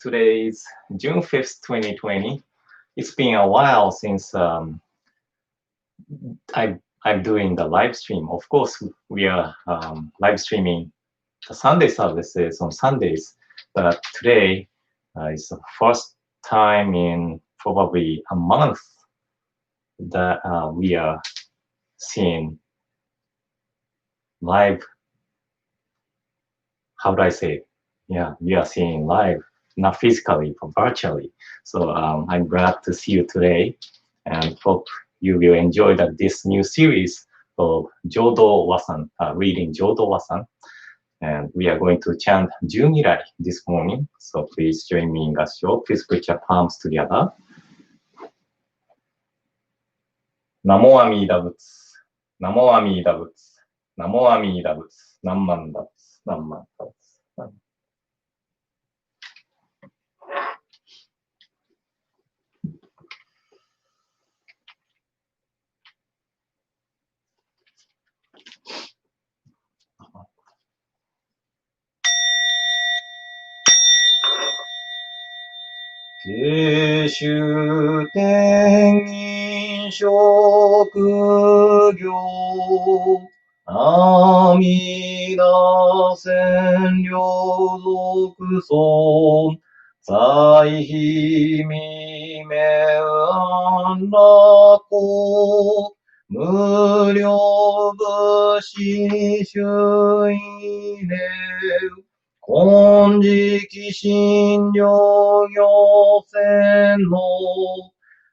Today is June 5th, 2020. It's been a while since I'm doing the live stream. Of course, we are live streaming the Sunday services on Sundays, but today is the first time in probably a month that we are seeing live. How do I say it? Yeah, we are seeing live, not physically, but virtually. So I'm glad to see you today and hope you will enjoy this new series of Jodo Wasan, reading Jodo Wasan. And we are going to chant Junirai this morning. So please join me in Gassho. Please put your palms together. Namo Amida Buddha. Namo Amida Buddha. Namo Amida Buddha. Namman Buddha. Namman Buddha. 下衆天人職業阿弥陀千両属尊在非未明安楽公無量武士衆意念金色心情行船の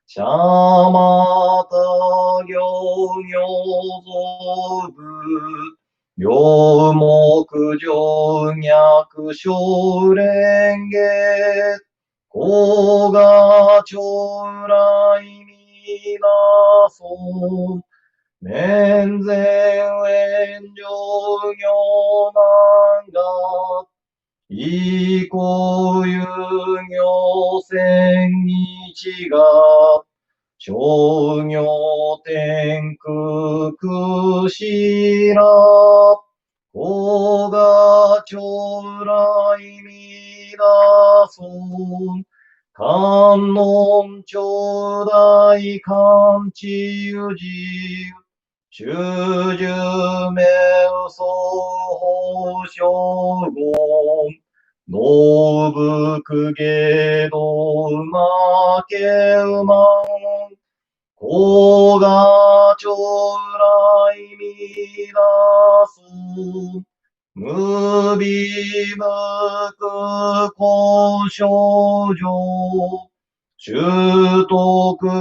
シャマタ行行造部両目上脈小蓮華高雅長来弥陀尊面前炎上行難が以降遊行千日が商業天空くしら高雅長来弥陀尊観音頂戴観知有事修十名相法称言農福芸道馬家馬高雅長来弥陀尊無微無垢交渉上習得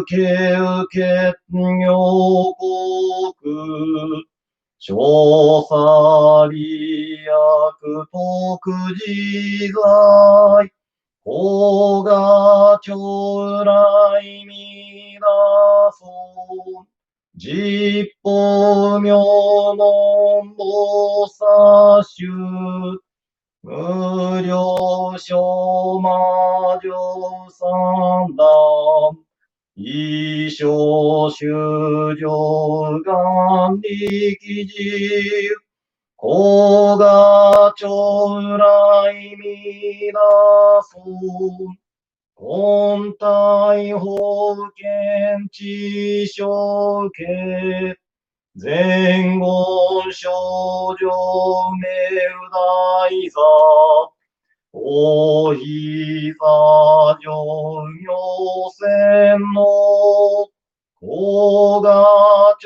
経血尿国小差利悪徳自在高雅長来弥陀尊実法明門菩薩衆無量小魔女三段一生修上願力自高雅長来弥陀尊根体法見知正見前言少女名大座大膝上行船の高雅長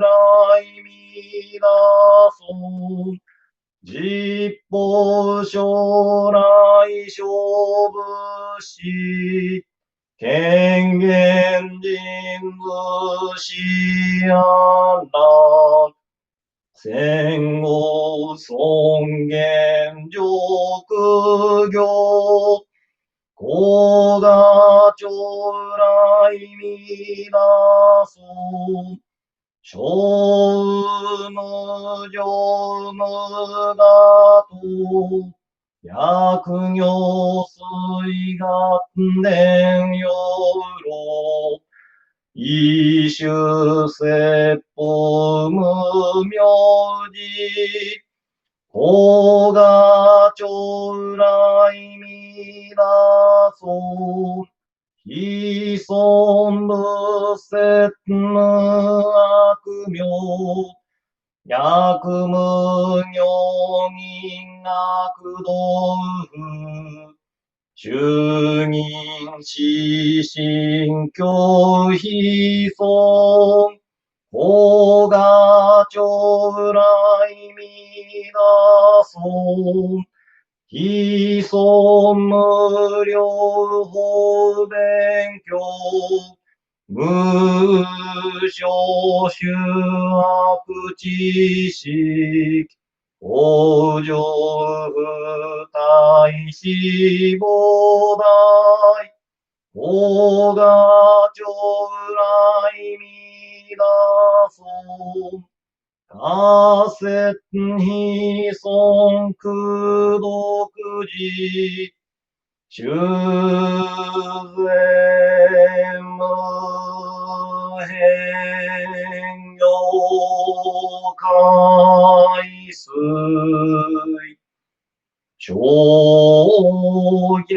来弥陀尊実法将来勝負し権限人図し安楽戦後尊厳上空行高雅長来弥陀尊小無常無我と薬行水願伝養老一種説法無名字高雅長来弥み出そう。非尊無節無悪名。薬無女人悪道夫。衆人死神教非尊。法が将来み出そう。非尊無量法勉強。無償修悪知識。往生不大志菩提。法が将来み出そう。仮説非尊功徳寺。修善無変容海水。超逆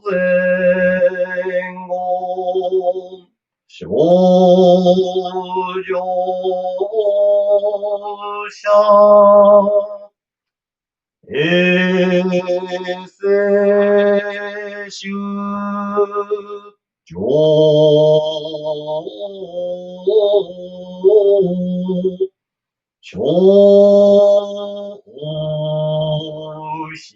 前後。少女者。衛生宗教。超非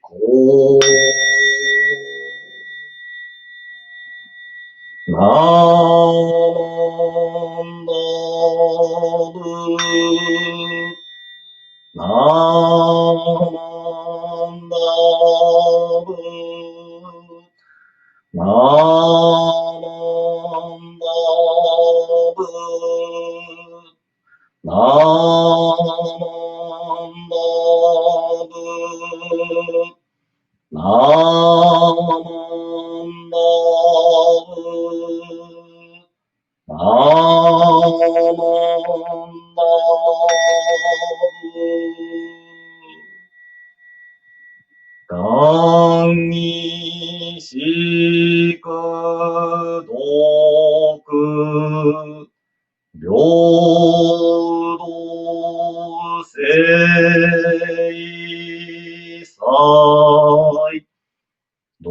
公。ナンダブ。ナンダブ。ナンダブ。ナンダブ。ナンダブ。ナンダブ。願にしく徳。平等正祭。道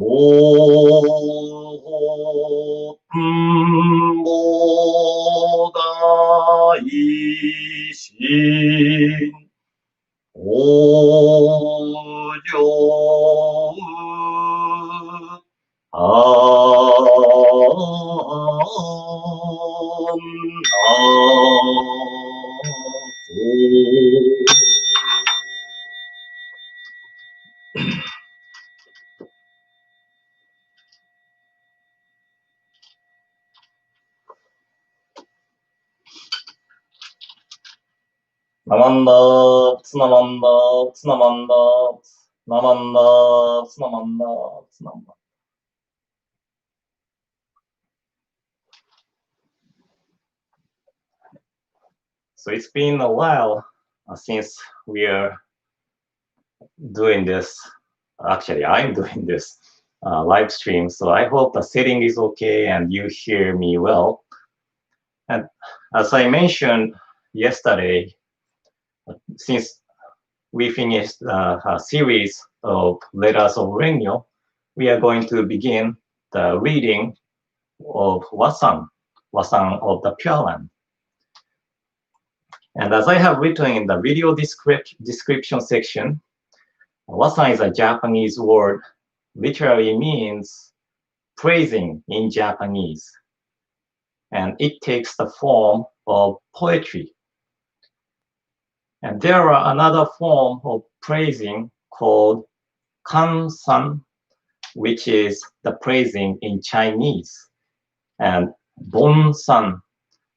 本菩大心。往生ナマンダーツナマンダーツナマンダーナマンダーツナマンダーツナマンダー。So it's been a while since we are doing this. Actually, I'm doing this live stream. So I hope the setting is okay and you hear me well. And as I mentioned yesterday, since we finished a series of Letters of Rengyo, we are going to begin the reading of Wasan of the Pure Land. And as I have written in the video description section, Wasan is a Japanese word, literally means praising in Japanese. And it takes the form of poetry. And there are another form of praising called Kansan, which is the praising in Chinese, and Bonsan,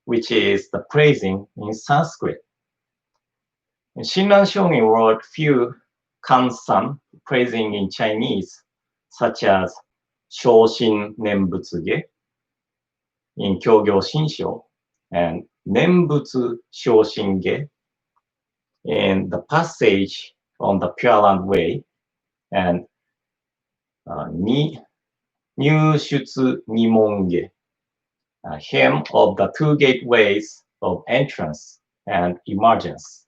which is the praising in Sanskrit. And Shinran Shonin wrote few Kansan, praising in Chinese, such as Shōshin Nenbutsuge in Kyōgyō Shinshu, and Nenbutsu Shōshinge in the passage on the Pure Land Way, and Nyūshutsu Nimonge, hymn of the two gateways of entrance and emergence.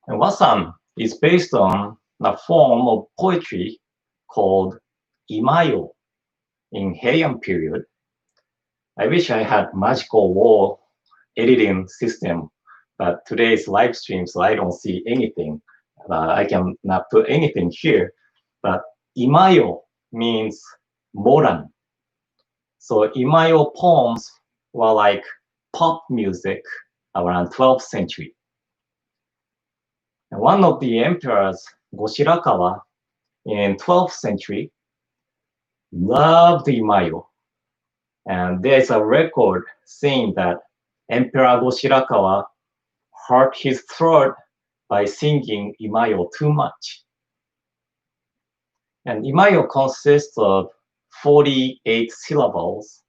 And Wasan is based on a form of poetry called Imayo in Heian period. I wish I had magical wall editing system, but today's live stream, so I don't see anything. I can not put anything here, but Imayo means modern. So Imayo poems were like pop music around 12th century. And one of the emperors, Goshirakawa, in 12th century, loved Imayo. And there's a record saying that Emperor Goshirakawa hurt his throat by singing Imayo too much. And Imayo consists of 48 syllables,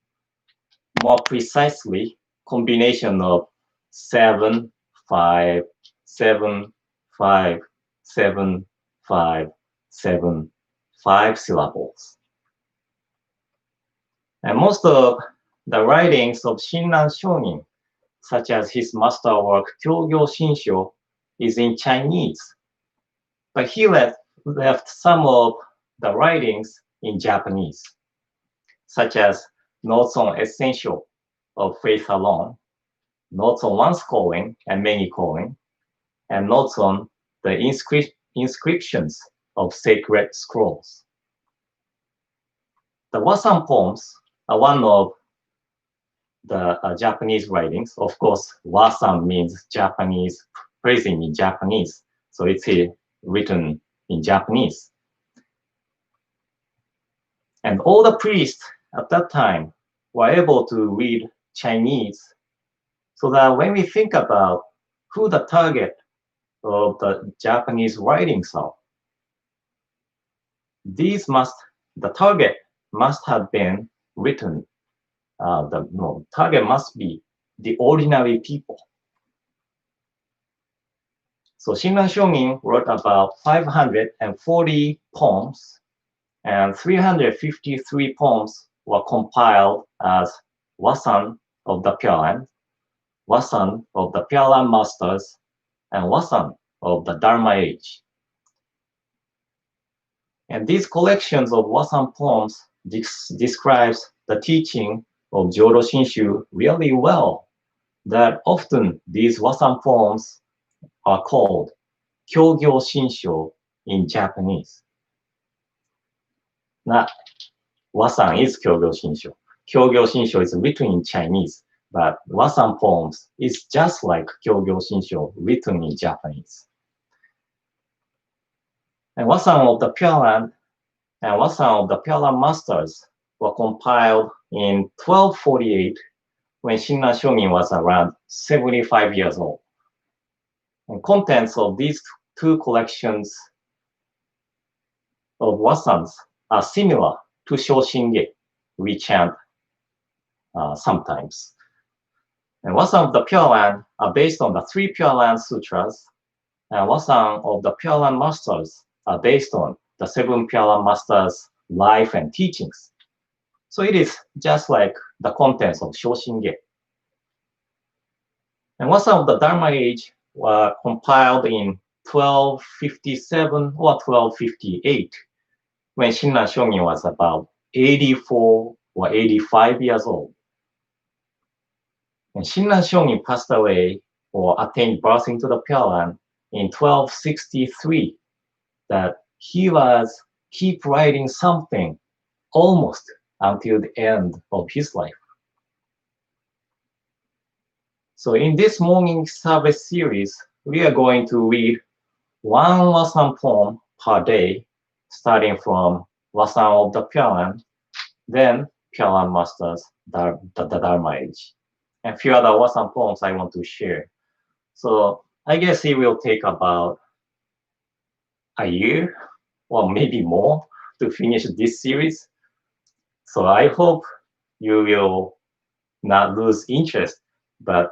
more precisely, combination of 7, 5, 7, 5, 7, 5, 7, 5 syllables. And most of the writings of Shinran Shonin, such as his masterwork Kyōgyō Shinshu, is in Chinese. But he left some of the writings in Japanese, such as Notes on Essential of Faith Alone, Notes on One's Calling and Many Calling, and Notes on the inscriptions of sacred scrolls. The Wasan poems are one of the Japanese writings. Of course, Wasan means Japanese, praising in Japanese, so it's written in Japanese. And all the priests at that time were able to read Chinese, so that when we think about who the target of the Japanese writings are, the target must have been written. The target must be the ordinary people. So Shinran Shonin wrote about 540 poems, and 353 poems were compiled as Wasan of the Pure Land, Wasan of the Pure Land Masters, and Wasan of the Dharma-Age. And these collections of Wasan poems describes the teaching of Jodo Shinshu really well, that often these Wasan poems are called Kyōgyō Shinshu in Japanese. Now, Wasan is Kyōgyō Shinshu. Kyōgyō Shinshu is written in Chinese, but Wasan poems is just like Kyōgyō Shinshu written in Japanese. And Wasan of the Pure Land and Wasan of the Pure Land Masters were compiled in 1248 when Shinran Shonin was around 75 years old. And contents of these two collections of Wasans are similar to Shoshinge we chant sometimes. And Wasan of the Pure Land are based on the 3 Pure Land Sutras, and Wasan of the Pure Land Masters are based on the 7 Pure Land Masters' life and teachings. So it is just like the contents of Shoshinge. And Wasan of the Dharma-Age were compiled in 1257 or 1258, when Shinran Shonin was about 84 or 85 years old. And Shinran Shonin passed away or attained birth into the Pure Land in 1263, that he was keep writing something almost until the end of his life. So in this morning service series, we are going to read one Wasan poem per day, starting from Wasan of the Pure Land, then Pure Land Masters, the Dharma-Age, and a few other Wasan poems I want to share. So I guess it will take about a year or maybe more to finish this series. So I hope you will not lose interest, but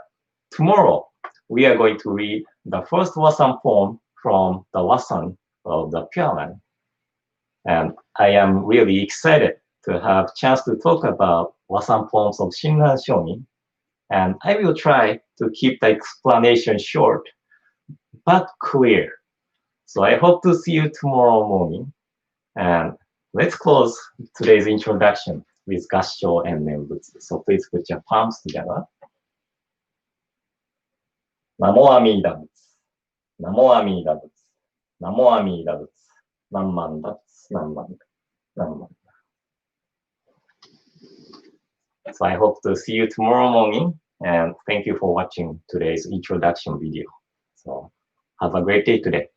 tomorrow we are going to read the first Wasan poem from the Wasan of the Pure Land. And I am really excited to have chance to talk about Wasan poems of Shinran Shonin. And I will try to keep the explanation short, but clear. So I hope to see you tomorrow morning. And let's close today's introduction with Gassho and Nembutsu. So please put your palms together. Namo Amida Buddha. Namo Amida Buddha. Namo Amida Buddha. Namman Butts. Namman. Namman. So I hope to see you tomorrow morning. And thank you for watching today's introduction video. So have a great day today.